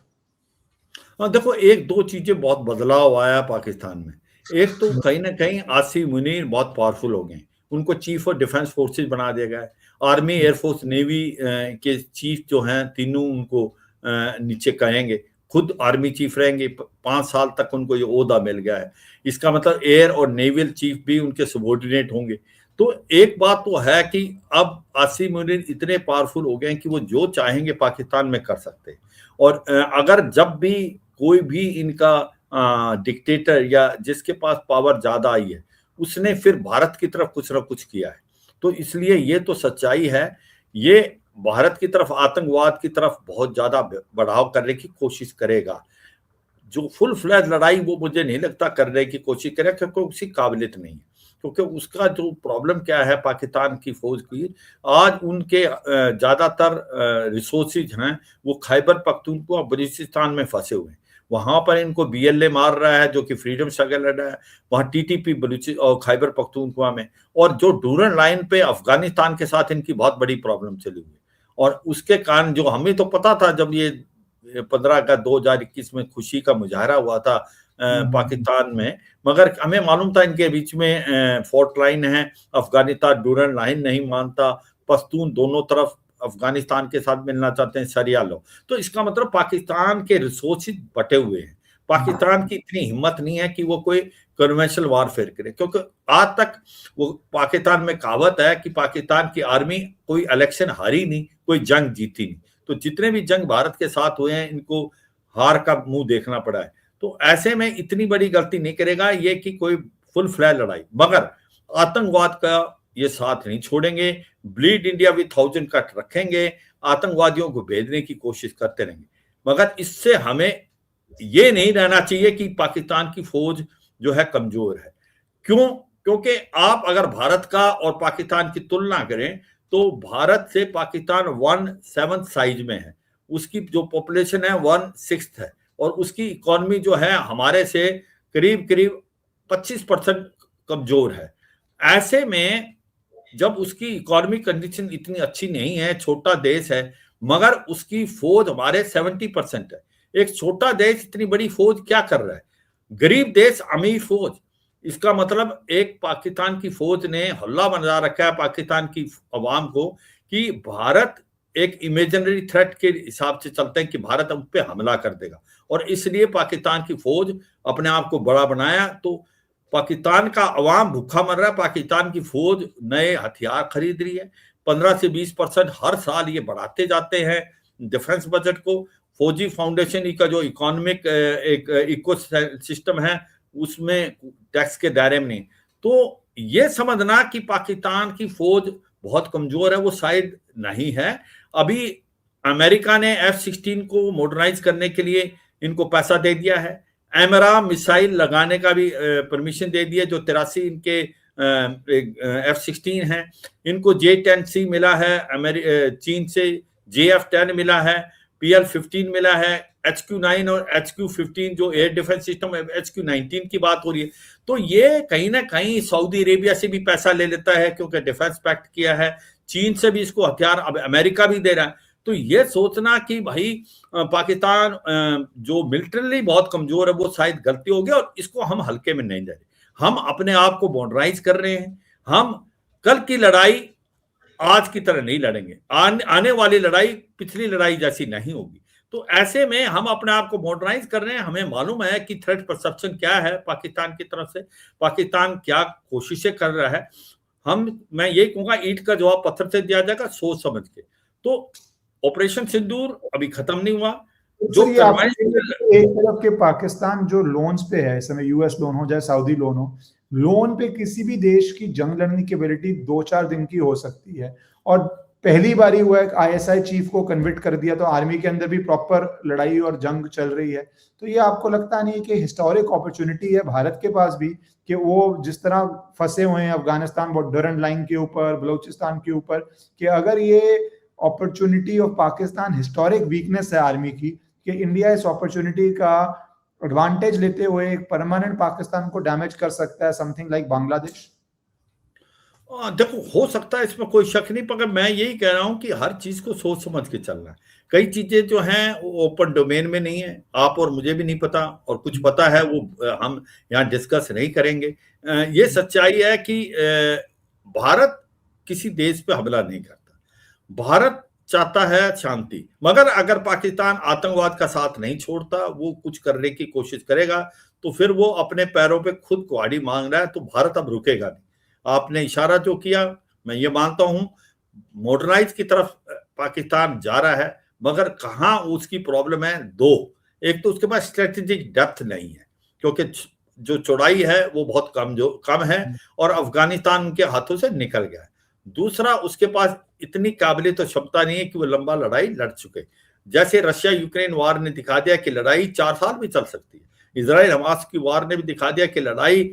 हाँ देखो, एक दो चीजें बहुत बदलाव आया पाकिस्तान में। एक तो कहीं ना कहीं आसिफ मुनीर बहुत पावरफुल हो गए, उनको चीफ ऑफ डिफेंस फोर्सेस बना दिया गया है। आर्मी, एयरफोर्स, नेवी के चीफ जो हैं तीनों उनको नीचे कहेंगे, खुद आर्मी चीफ रहेंगे, 5 साल तक उनको ये ओहदा मिल गया है। इसका मतलब एयर और नेवल चीफ भी उनके सबॉर्डिनेट होंगे। तो एक बात तो है कि अब आसिम मुनीर इतने पावरफुल हो गए हैं कि वो जो चाहेंगे पाकिस्तान में कर सकते हैं। और अगर जब भी कोई भी इनका डिक्टेटर या जिसके पास पावर ज्यादा आई है, उसने फिर भारत की तरफ कुछ ना कुछ किया है। तो इसलिए ये तो सच्चाई है, ये भारत की तरफ आतंकवाद की तरफ बहुत ज्यादा बढ़ाव करने की कोशिश करेगा। जो फुल फ्लैज लड़ाई वो मुझे नहीं लगता करने की कोशिश करेगा, क्योंकि उसकी काबिलियत नहीं है। क्योंकि उसका जो प्रॉब्लम क्या है पाकिस्तान की फौज की, आज उनके ज्यादातर रिसोर्सेज हैं वो खैबर पख्तूनख्वा बलूचिस्तान में फंसे हुए हैं। वहां पर इनको बीएलए मार रहा है, जो कि फ्रीडम स्ट्रगल लड़ रहा है, वहां टीटीपी बलूचि और खैबर पख्तूनख्वा में। और जो डूरन लाइन पे अफगानिस्तान के साथ इनकी बहुत बड़ी प्रॉब्लम चली हुई है। और उसके कारण जो हमें तो पता था, जब ये 15 अगस्त 2021 में खुशी का मुजाहरा हुआ था पाकिस्तान में, मगर हमें मालूम था इनके बीच में फोर्ट लाइन है, अफगानिस्तान डूरन लाइन नहीं मानता, पश्तून दोनों तरफ अफगानिस्तान के साथ मिलना चाहते हैं, सरिया लो। तो इसका मतलब पाकिस्तान के रिसोर्सेज बटे हुए हैं। पाकिस्तान की इतनी हिम्मत नहीं है कि वो कोई कन्वेंशनल वारफेयर करे, क्योंकि आज तक वो पाकिस्तान में कहावत है कि पाकिस्तान की आर्मी कोई इलेक्शन हारी नहीं, कोई जंग जीती नहीं। तो जितने भी जंग भारत के साथ हुए हैं, इनको हार का मुंह देखना पड़ा है। तो ऐसे में इतनी बड़ी गलती नहीं करेगा ये कि कोई फुल फ्लैग लड़ाई, मगर आतंकवाद का ये साथ नहीं छोड़ेंगे। ब्लीड इंडिया विद 1000 कट रखेंगे, आतंकवादियों को भेजने की कोशिश करते रहेंगे। मगर इससे हमें ये नहीं रहना चाहिए कि पाकिस्तान की फौज जो है कमजोर है। क्यों? क्योंकि आप अगर भारत का और पाकिस्तान की तुलना करें तो भारत से पाकिस्तान 1/7 साइज में है, उसकी जो पॉपुलेशन है 1/6 है, और उसकी इकोनॉमी जो है हमारे से करीब करीब 25% कमजोर है। ऐसे में जब उसकी इकोनॉमिक कंडीशन इतनी अच्छी नहीं है, छोटा देश है, मगर उसकी फौज हमारे 70% है। एक छोटा देश इतनी बड़ी फौज क्या कर रहा है? गरीब देश अमीर फौज। इसका मतलब एक पाकिस्तान की फौज ने हल्ला बना रखा है पाकिस्तान की अवाम को कि भारत एक इमेजिनरी थ्रेट के हिसाब से चलते हैं कि भारत उन पे हमला कर देगा, और इसलिए पाकिस्तान की फौज अपने आप को बड़ा बनाया। तो पाकिस्तान का अवाम भूखा मर रहा है, पाकिस्तान की फौज नए हथियार खरीद रही है, 15 से 20% हर साल ये बढ़ाते जाते हैं डिफेंस बजट को। फौजी फाउंडेशन का जो इकोनॉमिक एक इको सिस्टम है उसमें टैक्स के दायरे में नहीं। तो ये समझना कि पाकिस्तान की फौज बहुत कमजोर है, वो शायद नहीं है। अभी अमेरिका ने F-16 को मॉडर्नाइज करने के लिए इनको पैसा दे दिया है, एमरा मिसाइल लगाने का भी परमिशन दे दिया, जो 83 इनके F-16 है। इनको J-10C मिला है चीन से, JF-10 मिला है, PL-15 मिला है, HQ-9 और HQ-15 जो एयर डिफेंस सिस्टम है, HQ-19 की बात हो रही है। तो ये कहीं ना कहीं सऊदी अरेबिया से भी पैसा ले लेता है, क्योंकि डिफेंस पैक्ट किया है। चीन से भी इसको हथियार अब अमेरिका भी दे रहा है। तो ये सोचना कि भाई पाकिस्तान जो मिलिट्रली बहुत कमजोर है, वो शायद गलती हो गई, और इसको हम हल्के में नहीं ले रहे। हम अपने आप को मॉडर्नाइज कर रहे हैं। हम कल की लड़ाई आज की तरह नहीं लड़ेंगे, आने वाली लड़ाई पिछली लड़ाई जैसी नहीं होगी। तो ऐसे में हम अपने आप को मॉडर्नाइज कर रहे हैं। हमें मालूम है कि थ्रेट परसेप्शन क्या है पाकिस्तान की तरफ से, पाकिस्तान क्या कोशिशें कर रहा है। मैं यही कहूंगा, ईंट का जवाब पत्थर से दिया जाएगा, सोच समझ के। तो ऑपरेशन सिंदूर अभी खत्म नहीं हुआ। जो एक तरफ के पाकिस्तान जो लोन्स पे है इस समय, यूएस लोन हो चाहे सऊदी लोन हो, लोन पे किसी भी देश की जंग लड़ने की एबिलिटी 2-4 दिन की हो सकती है। और पहली बार ही हुआ है, आईएसआई चीफ को कन्विट कर दिया, तो आर्मी के अंदर भी प्रॉपर लड़ाई और जंग चल रही है। तो ये आपको लगता नहीं कि हिस्टोरिक अपॉर्चुनिटी है भारत के पास भी, कि वो जिस तरह फंसे हुए हैं अफगानिस्तान बॉर्डर लाइन के ऊपर, बलूचिस्तान के ऊपर, कि अगर ये opportunity of Pakistan historic weakness है आर्मी की, कि इंडिया इस अपॉर्चुनिटी का एडवांटेज लेते हुए एक परमानेंट पाकिस्तान को डैमेज कर सकता है, समथिंग लाइक बांग्लादेश। देखो, हो सकता है, इसमें कोई शक नहीं, मगर मैं यही कह रहा हूं कि हर चीज को सोच समझ के चलना है। कई चीजें जो हैं वो ओपन डोमेन में नहीं है, आप और मुझे भी नहीं पता, और कुछ पता है वो हम यहाँ डिस्कस नहीं करेंगे। ये सच्चाई है कि भारत किसी देश पे हमला नहीं करता। भारत चाहता है शांति, मगर अगर पाकिस्तान आतंकवाद का साथ नहीं छोड़ता, वो कुछ करने की कोशिश करेगा, तो फिर वो अपने पैरों पे खुद कुहाड़ी मांग रहा है, तो भारत अब रुकेगा नहीं। आपने इशारा जो किया, मैं ये मानता हूं मॉडर्नाइज की तरफ पाकिस्तान जा रहा है, मगर कहाँ उसकी प्रॉब्लम है दो। एक तो उसके पास स्ट्रेटेजिक डेप्थ नहीं है, क्योंकि जो चौड़ाई है वो बहुत कम है और अफगानिस्तान उनके हाथों से निकल गया है। दूसरा, उसके पास इतनी काबिलियत और क्षमता नहीं है कि वो लंबा लड़ाई लड़ चुके। जैसे रशिया यूक्रेन वार ने दिखा दिया कि लड़ाई 4 साल भी चल सकती है, इजराइल हमास की वार ने भी दिखा दिया कि लड़ाई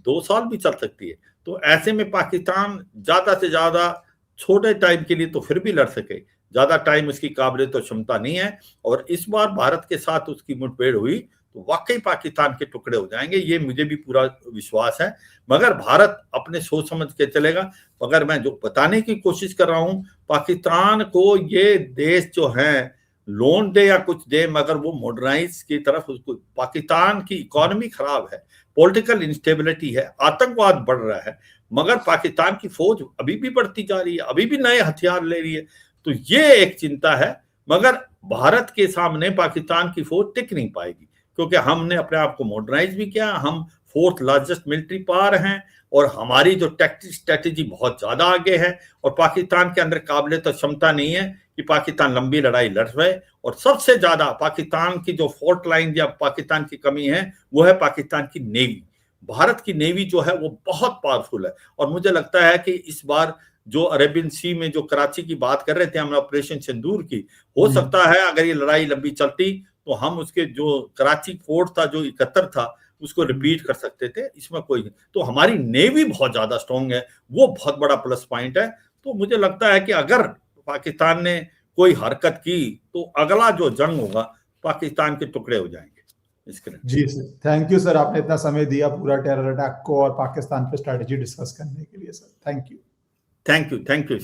2 साल भी चल सकती है। तो ऐसे में पाकिस्तान ज्यादा से ज्यादा छोटे टाइम के लिए तो फिर भी लड़ सके, ज्यादा टाइम उसकी काबिलियत और क्षमता नहीं है। और इस बार भारत के साथ उसकी मुठभेड़ हुई तो वाकई पाकिस्तान के टुकड़े हो जाएंगे, ये मुझे भी पूरा विश्वास है। मगर भारत अपने सोच समझ के चलेगा। मगर मैं जो बताने की कोशिश कर रहा हूं, पाकिस्तान को ये देश जो है लोन दे या कुछ दे, मगर वो मॉडर्नाइज की तरफ उसको, पाकिस्तान की इकोनॉमी खराब है, पॉलिटिकल इंस्टेबिलिटी है, आतंकवाद बढ़ रहा है, मगर पाकिस्तान की फौज अभी भी बढ़ती जा रही है, अभी भी नए हथियार ले रही है। तो ये एक चिंता है। मगर भारत के सामने पाकिस्तान की फौज टिक नहीं पाएगी, क्योंकि हमने अपने आप को मॉडर्नाइज भी किया, हम 4th लार्जेस्ट मिलिट्री पावर हैं और हमारी जो टैक्टिक स्ट्रेटेजी बहुत ज्यादा आगे है, और पाकिस्तान के अंदर काबिलियत और क्षमता नहीं है कि पाकिस्तान लंबी लड़ाई लड़ रहे। और सबसे ज्यादा पाकिस्तान की जो फोर्ट लाइन या पाकिस्तान की कमी है वो है पाकिस्तान की नेवी। भारत की नेवी जो है वो बहुत पावरफुल है, और मुझे लगता है कि इस बार जो अरेबियन सी में जो कराची की बात कर रहे थे हम ऑपरेशन सिंदूर की, हो सकता है अगर ये लड़ाई लंबी चलती तो हम उसके जो कराची फोर्ट था जो 71 था उसको रिपीट कर सकते थे, इसमें कोई नहीं। तो हमारी नेवी बहुत ज्यादा स्ट्रांग है, वो बहुत बड़ा प्लस पॉइंट है। तो मुझे लगता है कि अगर पाकिस्तान ने कोई हरकत की तो अगला जो जंग होगा पाकिस्तान के टुकड़े हो जाएंगे। इसके जी सर, थैंक यू सर, आपने इतना समय दिया पूरा टेरर अटैक को और पाकिस्तान पे स्ट्रैटेजी डिस्कस करने के लिए sir. Thank you. Thank you.